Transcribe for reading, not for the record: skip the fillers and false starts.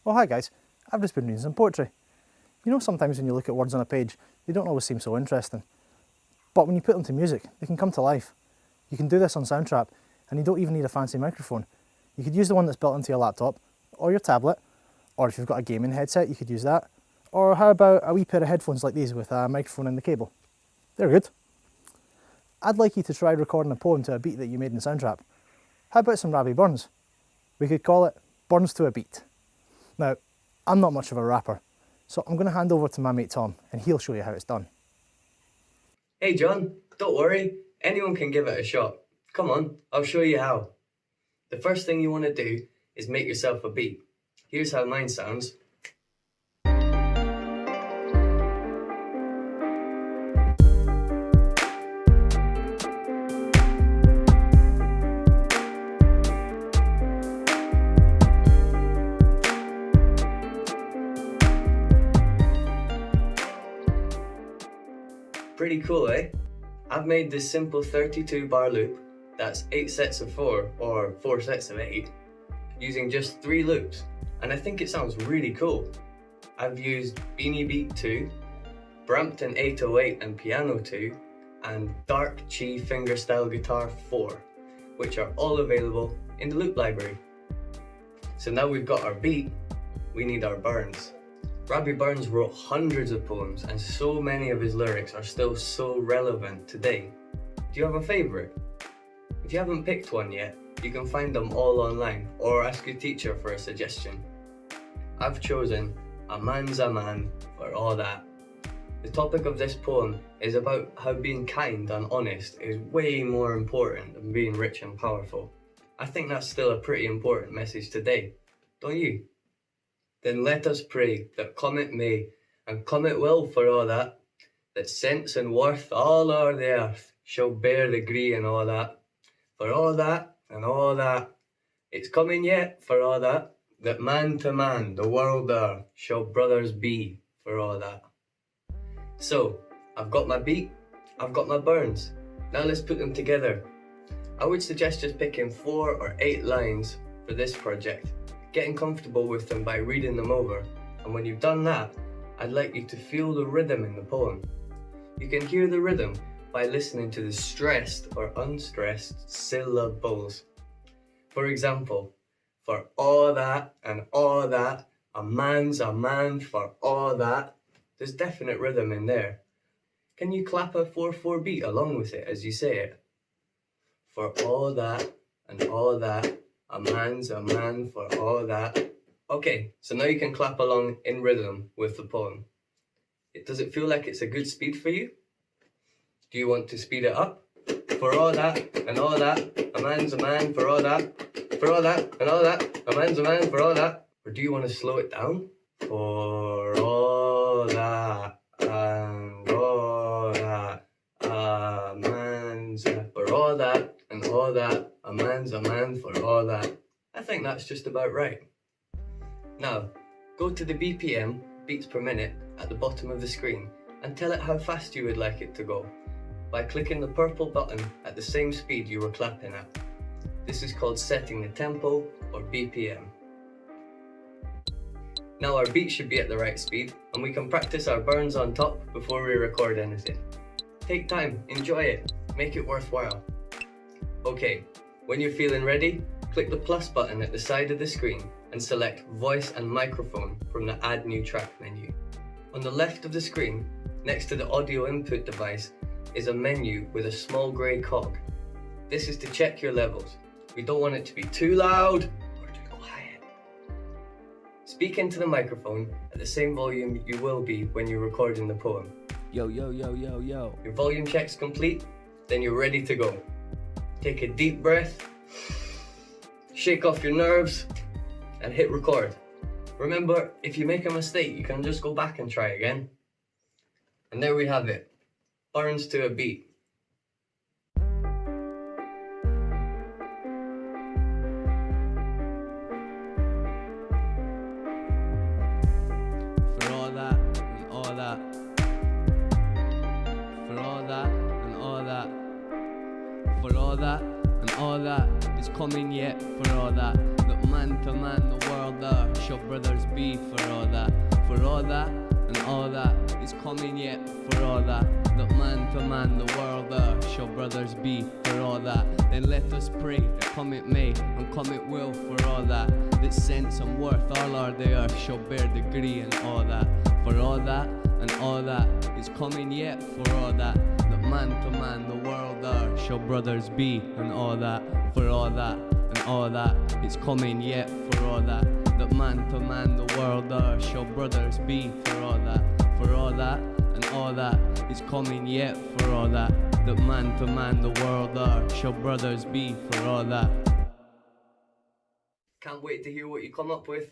Oh hi guys, I've just been reading some poetry. You know, sometimes when you look at words on a page, they don't always seem so interesting. But when you put them to music, they can come to life. You can do this on Soundtrap, and you don't even need a fancy microphone. You could use the one that's built into your laptop, or your tablet, or if you've got a gaming headset, you could use that. Or how about a wee pair of headphones like these with a microphone in the cable? They're good. I'd like you to try recording a poem to a beat that you made in Soundtrap. How about some Robbie Burns? We could call it Burns to a Beat. Now, I'm not much of a rapper, so I'm going to hand over to my mate Tom, and he'll show you how it's done. Hey John, don't worry, anyone can give it a shot. Come on, I'll show you how. The first thing you want to do is make yourself a beat. Here's how mine sounds. Pretty cool, eh? I've made this simple 32 bar loop, that's 8 sets of 4 or 4 sets of 8, using just 3 loops, and I think it sounds really cool. I've used Beanie Beat 2, Brampton 808 and Piano 2, and Dark Chi Fingerstyle Guitar 4, which are all available in the loop library. So now we've got our beat, we need our Burns. Robbie Burns wrote hundreds of poems, and so many of his lyrics are still so relevant today. Do you have a favourite? If you haven't picked one yet, you can find them all online or ask your teacher for a suggestion. I've chosen A Man's a Man for All That. The topic of this poem is about how being kind and honest is way more important than being rich and powerful. I think that's still a pretty important message today, don't you? Then let us pray that come it may, and come it will for all that sense and worth all o'er the earth shall bear the gree and all that. For all that and all that, it's coming yet for all that man to man the world there shall brothers be for all that. So, I've got my beat, I've got my Burns, now let's put them together. I would suggest just picking 4 or 8 lines for this project, getting comfortable with them by reading them over, and when you've done that, I'd like you to feel the rhythm in the poem. You can hear the rhythm by listening to the stressed or unstressed syllables. For example, for all that and all that, a man's a man for all that. There's definite rhythm in there. Can you clap a 4/4 beat along with it as you say it? For all that and all that, a man's a man for all that. Okay, so now you can clap along in rhythm with the poem. Does it feel like it's a good speed for you? Do you want to speed it up? For all that and all that, a man's a man for all that. For all that and all that, a man's a man for all that. Or do you want to slow it down? For all that and all that, a man's for all that and all that, a man's a man for all that. I think that's just about right. Now, go to the BPM, beats per minute, at the bottom of the screen and tell it how fast you would like it to go by clicking the purple button at the same speed you were clapping at. This is called setting the tempo or BPM. Now our beat should be at the right speed and we can practice our Burns on top before we record anything. Take time, enjoy it, make it worthwhile. Okay, when you're feeling ready, click the plus button at the side of the screen and select Voice and Microphone from the Add New Track menu. On the left of the screen, next to the audio input device, is a menu with a small grey cog. This is to check your levels. We don't want it to be too loud or too quiet. Speak into the microphone at the same volume you will be when you're recording the poem. Yo, yo, yo, yo, yo. Your volume check's complete, then you're ready to go. Take a deep breath, shake off your nerves, and hit record. Remember, if you make a mistake, you can just go back and try again. And there we have it. Burns to a beat. For all that and all that. For all that and all that. For all that and all that is coming yet. For all that That man to man the world are, shall brothers be for all that. For all that and all that is coming yet, for all that. That man to man the world are, shall brothers be for all that. Then let us pray that come it may and come it will for all that. That sense and worth all are there shall bear degree and all that. For all that and all that is coming yet, for all that. That man to man the world are, shall brothers be and all that. For all that and all that is coming yet, for all that. That man to man the world are, shall brothers be for all that. For all that and all that is coming yet, for all that. That man to man the world are, shall brothers be for all that. Can't wait to hear what you come up with.